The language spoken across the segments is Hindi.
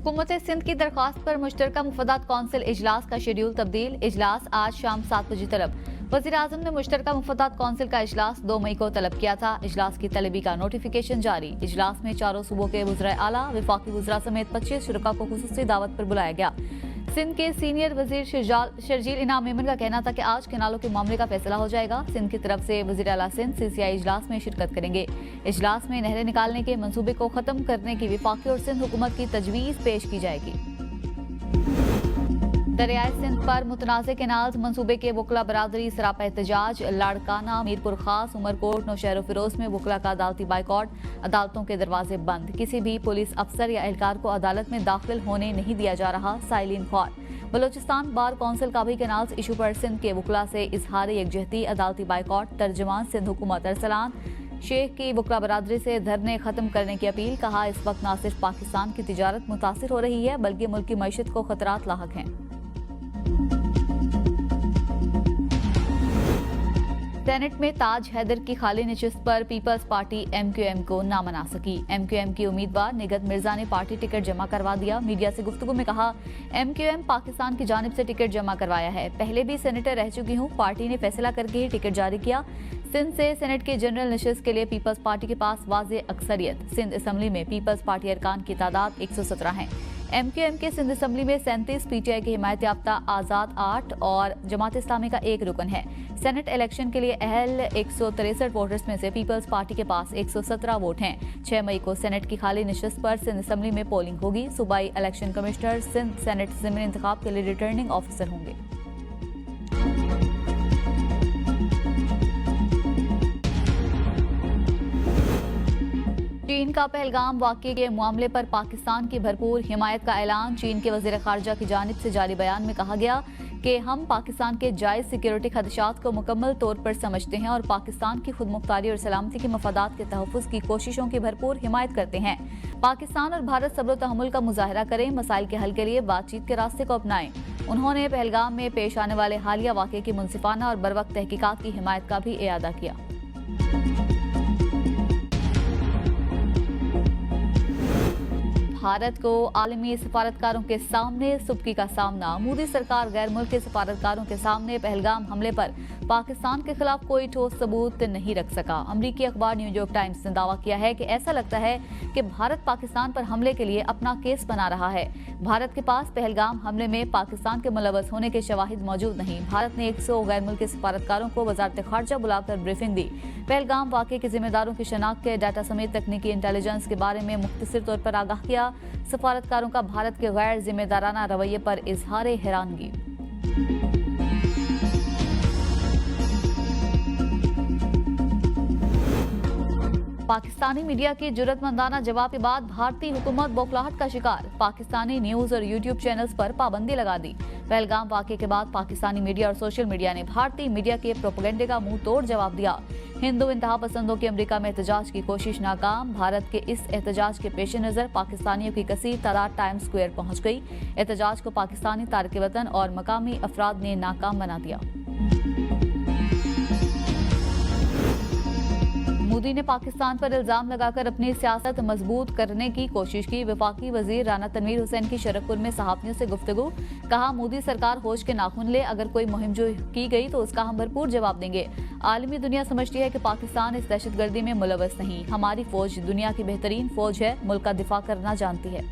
हुकूमत सिंध की दरख्वास्त पर मुश्तरका मुफादात कौंसिल इजलास का शेड्यूल तब्दील। इजलास आज शाम 7 बजे तलब। वज़ीर-ए-आज़म ने मुश्तरका मुफादात कौंसिल का इजलास 2 मई को तलब किया था। इजलास की तलबी का नोटिफिकेशन जारी। इजलास में चारों सूबों के वज़ीर आला, वफाकी वज़रा समेत 25 शुरका को खुसूसी दावत पर बुलाया गया। सिंध के सीनियर वजीर शर्जील इनाम मेमन का कहना था कि आज केनालों के मामले का फैसला हो जाएगा। सिंध की तरफ से वज़ीर आला सिंध CCI इजलास में शिरकत करेंगे। इजलास में नहरें निकालने के मंसूबे को खत्म करने की वफाकी और सिंध हुकूमत की तजवीज़ पेश की जाएगी। दरियाए सिंध पर मुतनाज़े केनाल्स मंसूबे के वकला बरादरी सरापा एहतजाज। लाड़काना, मीरपुर खास, उमरकोट, नौशहर फिरोज में वकला का अदालती बाइकॉट। अदालतों के दरवाजे बंद। किसी भी पुलिस अफसर या एहलकार को अदालत में दाखिल होने नहीं दिया जा रहा। साइलिन ख्वार। बलोचिस्तान बार कौंसिल का भी केनाल्स इशू पर सिंध के वकला से इजहार यकजहती, अदालती बाइकॉट। तर्जमान सिंध हुकूमत अरसलान शेख की वकला बरादरी से धरने खत्म करने की अपील। कहा, इस वक्त न सिर्फ पाकिस्तान की तिजारत मुतासिर हो रही है बल्कि मुल्क की मईशत को खतरात लाहक हैं। सेनेट में ताज हैदर की खाली नशिस्त पर पीपल्स पार्टी MQM को ना मना सकी। MQM की उम्मीदवार निगत मिर्जा ने पार्टी टिकट जमा करवा दिया। मीडिया से गुफ्तगू में कहा, MQM पाकिस्तान की जानिब से टिकट जमा करवाया है। पहले भी सेनेटर रह चुकी हूँ। पार्टी ने फैसला करके ही टिकट जारी किया। सिंध से सेनेट के जनरल नशिस्त के लिए पीपल्स पार्टी के पास वाज़े अक्सरियत। सिंध असम्बली में पीपल्स पार्टी अरकान की तादाद 117 है। MQM के सिंध असम्बली में 37, PTI के हिमायत याफ्ता आज़ाद 8 और जमात इस्लामी का 1 रुकन है। सेनेट इलेक्शन के लिए अहल 163 वोटर्स में से पीपल्स पार्टी के पास 117 वोट हैं। 6 मई को सेनेट की खाली नशिस्त पर सिंध असम्बली में पोलिंग होगी। सूबाई इलेक्शन कमिश्नर सिंध सेनेट ज़िमनी इंतखाब के लिए रिटर्निंग ऑफिसर होंगे। चीन का पहलगाम वाक़ये के मामले पर पाकिस्तान की भरपूर हिमायत का ऐलान। चीन के वज़ीर ख़ारजा की जानिब से जारी बयान में कहा गया कि हम पाकिस्तान के जायज़ सिक्योरिटी खदशात को मुकम्मल तौर पर समझते हैं और पाकिस्तान की खुद मुख्तारी और सलामती के मफादात के तहफ़्फ़ुज़ की कोशिशों की भरपूर हिमायत करते हैं। पाकिस्तान और भारत सब्र तहम्मुल का मुजाहरा करें, मसाइल के हल के लिए बातचीत के रास्ते को अपनाएं। उन्होंने पहलगाम में पेश आने वाले हालिया वाक़ये की मुनसिफाना और बरवक्त तहकीकात की हिमायत का भी इआदा किया। भारत को आलमी सफारतकारों के सामने सुबकी का सामना। मोदी सरकार गैर मुल्की सफारतकारों के सामने पहलगाम हमले पर पाकिस्तान के खिलाफ कोई ठोस सबूत नहीं रख सका। अमरीकी अखबार न्यूयॉर्क टाइम्स ने दावा किया है कि ऐसा लगता है कि भारत पाकिस्तान पर हमले के लिए अपना केस बना रहा है। भारत के पास पहलगाम हमले में पाकिस्तान के मुलव्वस होने के शवाहिद मौजूद नहीं। भारत ने 100 गैर मुल्की सफारतकारों को वजारत खारजा बुलाकर ब्रीफिंग दी। पहलगाम वाक़ये के जिम्मेदारों की शनाख्त के डाटा समेत तकनीकी इंटेलिजेंस के बारे में मुख्तसर तौर पर आगाह किया। सफारतकारों का भारत के गैर जिम्मेदाराना रवैये पर इजहार हैरानगी। पाकिस्तानी मीडिया की जुर्रतमंदाना जवाब के बाद भारतीय हुकूमत बौखलाहट का शिकार। पाकिस्तानी न्यूज और यूट्यूब चैनल्स पर पाबंदी लगा दी। पहलगाम वाक़ये के बाद पाकिस्तानी मीडिया और सोशल मीडिया ने भारतीय मीडिया के प्रोपेगेंडे का मुंह तोड़ जवाब दिया। हिंदू इंतहा पसंदों की अमेरिका में एहतजाज की कोशिश नाकाम। भारत के इस एहतजाज के पेश नज़र पाकिस्तानियों की कसीर तादाद टाइम्स स्क्वायर पहुंच गई। एहतजाज को पाकिस्तानी तारक वतन और मकामी अफराद ने नाकाम बना दिया। मोदी ने पाकिस्तान पर इल्जाम लगाकर अपनी सियासत मजबूत करने की कोशिश की। वफाकी वजीर राना तनवीर हुसैन की शरकपुर में सहाफियों से गुफ्तगू। कहा, मोदी सरकार होश के नाखून ले, अगर कोई मुहिम जो की गई तो उसका हम भरपूर जवाब देंगे। आलमी दुनिया समझती है कि पाकिस्तान इस दहशतगर्दी में मुलव्वस नहीं। हमारी फौज दुनिया की बेहतरीन फौज है, मुल्क का दिफा करना जानती है।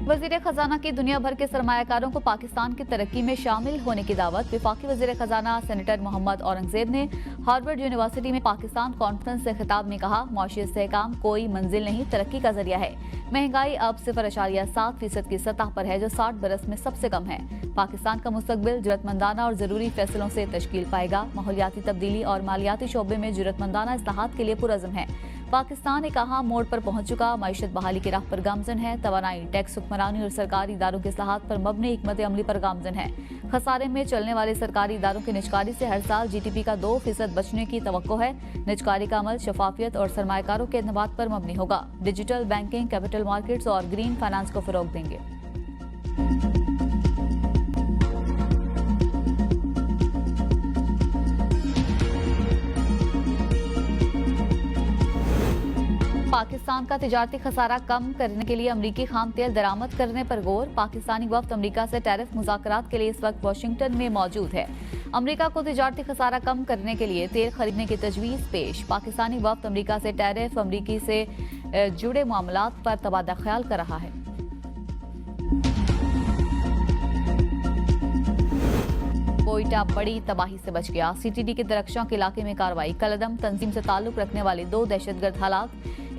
वज़ीर खजाना की दुनिया भर के सरमायाकारों को पाकिस्तान की तरक्की में शामिल होने की दावत। वफाकी वज़ीर खजाना सेनेटर मोहम्मद औरंगजेब ने हार्वर्ड यूनिवर्सिटी में पाकिस्तान कॉन्फ्रेंस से खिताब में कहा, मौशी इस्तेहकाम कोई मंजिल नहीं, तरक्की का जरिया है। महंगाई अब 0.7% की सतह पर है, जो 60 बरस में सबसे कम है। पाकिस्तान का मुस्तकबिल जुर्रतमंदाना और जरूरी फैसलों से तश्कील पाएगा। माहौलियाती तब्दीली और मालियाती शोबे में जुर्रतमंदाना इस्लाहात के लिए पुरअज़्म है। पाकिस्तान एक अहम मोड़ पर पहुंच चुका। मईशत बहाली की राह पर गामजन है। तवानाई, टैक्स, हुक्मरानी और सरकारी इदारों के इस्लाहात पर मबनी हिकमत अमली पर गामजन है। खसारे में चलने वाले सरकारी इदारों की निजकारी से हर साल GDP का 2% बचने की तवक्को है। निजकारी का अमल शफाफियत और सरमायाकारों के एतमाद पर मबनी होगा। डिजिटल बैंकिंग, कैपिटल मार्केट्स और ग्रीन फाइनेंस को फरोग देंगे। पाकिस्तान का तिजारती खसारा कम करने के लिए अमरीकी खाम तेल दरामद करने पर गौर। पाकिस्तानी वफ्द अमरीका से टैरिफ मुज़ाकरात के लिए इस वक्त वाशिंगटन में मौजूद है। अमरीका को तिजारती खसारा कम करने के लिए तेल खरीदने की तजवीज़ पेश। पाकिस्तानी वफ्द अमरीका से टैरिफ अमरीकी से जुड़े मामलात पर तबादला ख्याल कर रहा है। कोयटा बड़ी तबाही से बच गया। सीटीडी के दरख्शां के इलाके में कार्रवाई। कलदम तंजीम से ताल्लुक रखने वाले 2 दहशतगर्द हलाक।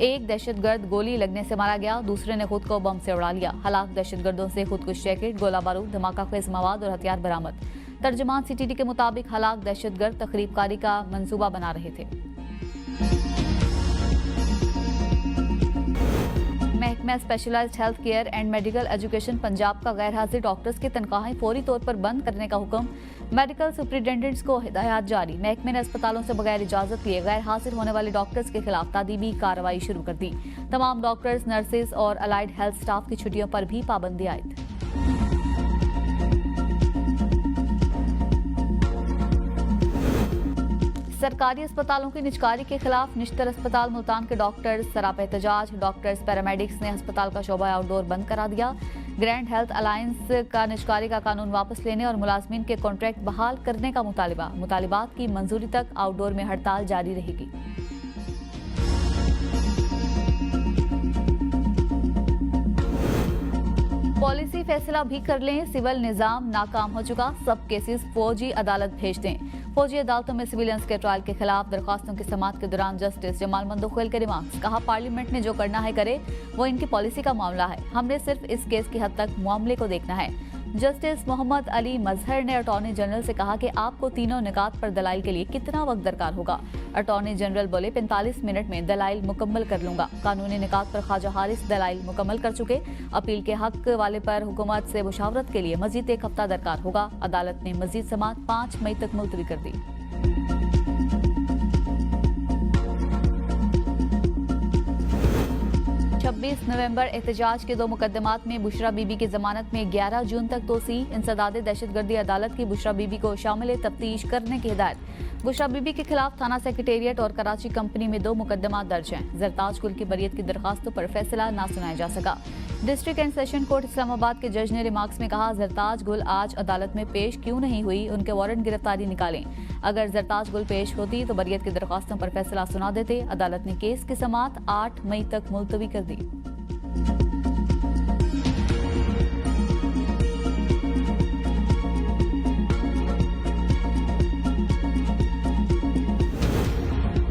एक दहशतगर्द गोली लगने से मारा गया, दूसरे ने खुद को बम से उड़ा लिया। हलाक दहशतगर्दों से खुदकुश जैकेट, गोला बारूद, धमाका खेज मवाद और हथियार बरामद। तर्जमान सीटीडी के मुताबिक हलाक दहशतगर्द तखरीबकारी का मंसूबा बना रहे थे। महकमा specialised health care and medical education Punjab का गैर हाजिर डॉक्टर्स की तनख्वाहें फौरी तौर पर बंद करने का हुक्म। मेडिकल सुपरिटेंडेंट्स को हिदायत जारी। महकमे ने अस्पतालों से बगैर इजाजत लिए गैर हाजिर होने वाले डॉक्टर्स के खिलाफ तादीबी कार्रवाई शुरू कर दी। तमाम डॉक्टर्स, नर्सेज और अलाइड हेल्थ स्टाफ की छुट्टियों पर भी पाबंदी आयद। सरकारी अस्पतालों की निजकारी के खिलाफ निश्तर अस्पताल मुल्तान के डॉक्टर्स सरापा एहतजाज। डॉक्टर्स पैरामेडिक्स ने अस्पताल का शोबा आउटडोर बंद करा दिया। ग्रैंड हेल्थ अलायंस का निजकारी का कानून वापस लेने और मुलाजमीन के कॉन्ट्रैक्ट बहाल करने का मुतालिबात की मंजूरी तक आउटडोर में हड़ताल जारी रहेगी। पॉलिसी फैसला भी कर लें, सिविल निजाम नाकाम हो चुका, सब केसेस फौजी अदालत भेज दें। फौजी अदालतों में सिविलियंस के ट्रायल के खिलाफ दरखास्तों की समाअत के दौरान जस्टिस जमाल मंदोखेल के रिमार्क्स। कहा, पार्लियामेंट ने जो करना है करे, वो इनकी पॉलिसी का मामला है, हमने सिर्फ इस केस की हद तक मामले को देखना है। जस्टिस मोहम्मद अली मजहर ने अटॉर्नी जनरल से कहा कि आपको तीनों निकात पर दलाइल के लिए कितना वक्त दरकार होगा। अटॉर्नी जनरल बोले 45 मिनट में दलाइल मुकम्मल कर लूंगा। कानूनी निकात पर ख्वाजा हारिस दलाइल मुकम्मल कर चुके। अपील के हक वाले पर हुकूमत से मुशावरत के लिए मजीद 1 हफ्ता दरकार होगा। अदालत ने मजीद समाअत 5 मई तक मुलतवी कर दी। 26 नवंबर एहतजाज के 2 मुकदमात में बुशरा बीबी की जमानत में 11 जून तक तोसी। इंसदाद दहशतगर्दी अदालत की बुशरा बीबी को शामिल तफ्तीश करने की हिदायत। बुशरा बीबी के खिलाफ थाना सेक्रेटेरिएट और कराची कंपनी में 2 मुकदमा दर्ज हैं। जरताज गुल की बरियत की दरखास्तों पर फैसला ना सुनाया जा सका। District and session court Islamabad के जज ने रिमार्क्स में कहा, जरताज गुल आज अदालत में पेश क्यों नहीं हुई, उनके वारंट गिरफ्तारी निकालें। अगर जरताज गुल पेश होती तो बरियत की दरखास्तों पर फैसला सुना देते। अदालत ने केस की समाअत 8 मई तक मुलतवी कर दी।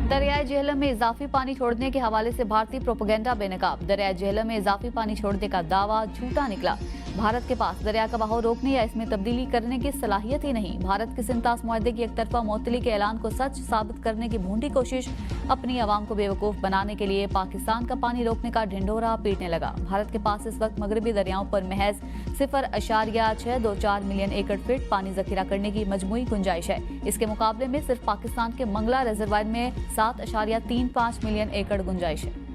दरियाए जेहलम में इजाफी पानी छोड़ने के हवाले से भारतीय प्रोपेगेंडा बेनकाब। दरियाए जेहलम में इजाफी पानी छोड़ने का दावा झूठा निकला। भारत के पास दरिया का बहाव रोकने या इसमें तब्दीली करने की सलाहियत ही नहीं। भारत के सिंतास मुआहदे की एकतरफा मुअत्तली के ऐलान को सच साबित करने की भूंडी कोशिश अपनी आवाम को बेवकूफ़ बनाने के लिए पाकिस्तान का पानी रोकने का ढिंढोरा पीटने लगा। भारत के पास इस वक्त मगरबी दरियाओं पर महज 0.624 मिलियन एकड़ फीट पानी जखीरा करने की मजमूई गुंजाइश है। इसके मुकाबले में सिर्फ पाकिस्तान के मंगला रिजर्वायर में 7.35 मिलियन एकड़ गुंजाइश है।